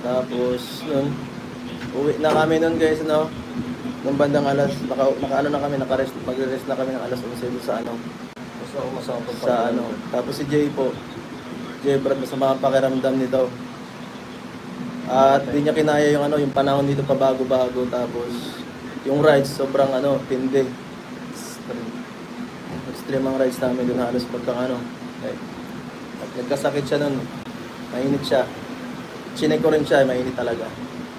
Tapos, nun, uwi na kami nun guys, no? Nung bandang alas, naka ano na kami, magre-rest na kami ng alas 11 doon sa ano, sa ano. Tapos si Jay po, Jay Brad, masama ang pakiramdam nito. At di niya kinaya yung ano, yung panahon dito pa bago-bago. Tapos, yung rides, sobrang ano, tindi. Extreme ang rides namin doon, halos pagkang ano. At nagkasakit siya nun, mainit siya. Chinek ko rin siya, mainit talaga.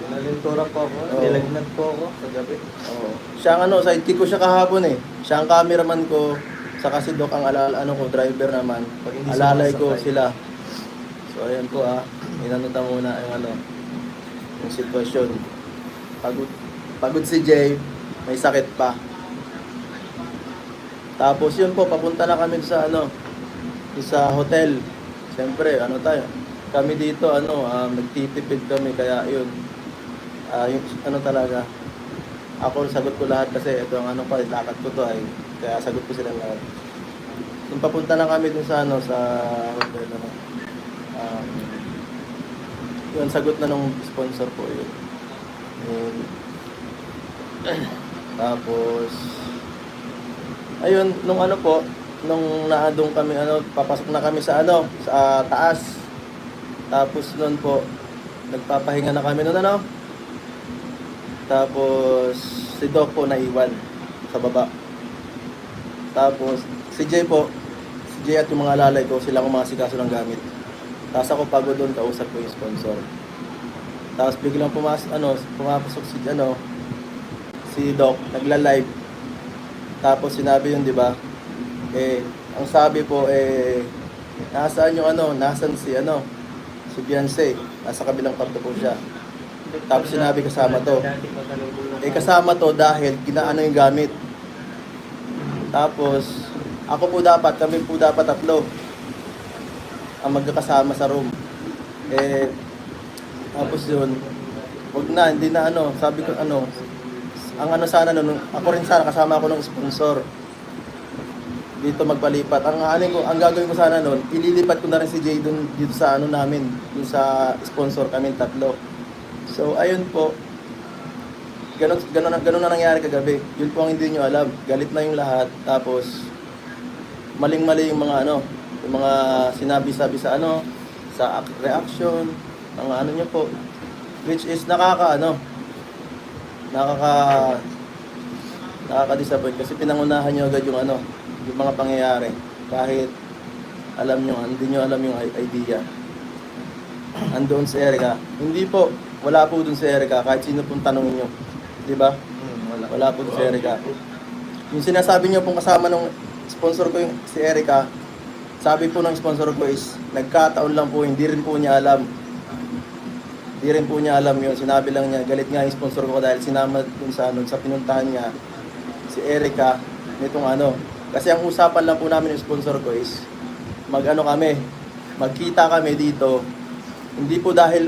Nalinturan po ako, Oo. nilagnat po ako sa gabi. Oo. Siya ang ano, sidekick ko siya kahapon eh. Siya ang cameraman ko, saka si Doc ang ano ko, driver naman. Pag hindi Alalay ko sumasakay. sila. So ayan po inanuta muna yung ano, yung sitwasyon. Pagod si Jay, may sakit pa. Tapos yun po, papunta na kami sa ano, sa hotel. Siyempre, ano tayo, kami dito, nagtitipid kami, kaya yun. Yung ano talaga, ako sagot ko lahat kasi ito ang ano pa, lakad ko to ay, kaya sagot ko sila lahat. Nung papunta na kami dun sa ano, sa hotel, ano, yun, sagot na nung sponsor po yun. And, tapos, ayun, nung ano po, nung naadong kami, ano, papasok na kami sa ano, sa taas. Tapos nun po, nagpapahinga na kami nun, ano. Tapos, si Doc po naiwan sa baba. Tapos, si Jay po, si Jay at yung mga lalay ko, sila ang mga sikaso ng gamit. Tapos ako pagod doon, kausap ko yung sponsor. Tapos biglang pumapasok si Doc, nagla-live. Tapos sinabi yun, di ba? Ang sabi po, nasaan yung nasan si Beyonce, nasa kabilang kwarto po siya. Tapos sinabi kasama to. Kasama to dahil ginaano yung gamit. Tapos, kami po dapat tatlo ang magkakasama sa room. Tapos yun, hindi na sabi ko sana nun, ako rin sana, kasama ako ng sponsor dito magpalipat. Ang gagawin ko sana nun, ililipat ko na rin si Jay dito sa namin, dun sa sponsor kami tatlo. So ayun po, ganun na nangyari kagabi. Yun po ang hindi nyo alam, galit na yung lahat. Tapos maling-mali yung mga yung mga sinabi-sabi sa sa reaction, mga nyo po, which is nakaka-disappoint kasi pinangunahan nyo agad yung yung mga pangyayari kahit hindi nyo alam yung idea. Andoon si Erica, hindi po, wala po dun si Erica kahit sino pong tanongin nyo, di ba? Wala po dun si Erica. Yung sinasabi nyo pong kasama nung sponsor ko yung si Erica, sabi po ng sponsor ko is nagkataon lang po, hindi rin po niya alam. Hindi rin po niya alam yun. Sinabi lang niya, galit nga yung sponsor ko dahil sinama dun sa pinuntahan niya si Erica nitong kasi ang usapan lang po namin yung sponsor ko is magkita kami dito. Hindi po dahil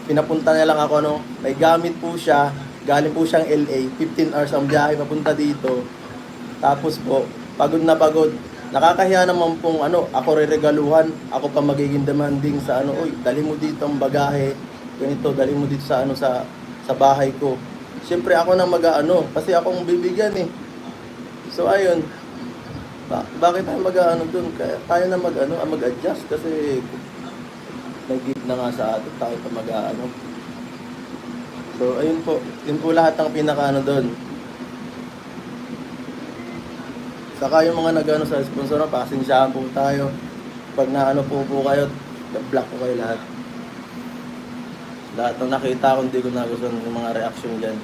pinapunta niya lang ako may gamit po siya, galing po siyang LA, 15 hours ang biyahe papunta dito. Tapos po, pagod na pagod. Nakakahiya naman pong ako reregaluhan, ako pa magiging demanding sa uy, dali mo dito ang bagahe, ganito, dali mo dito sa sa bahay ko. Siyempre ako na kasi ako ang bibigyan eh. So ayun, bakit tayo doon? Kaya tayo na mag-adjust kasi nag-give na nga sa atin, tayo pa So ayun po, yun po lahat ng pinaka doon. Saka yung mga sa sponsor na, pasensyahan po tayo. Pag po kayo, block ko kayo lahat. Lahat ng nakita ko, hindi ko nagustuhan yung mga reaction dyan.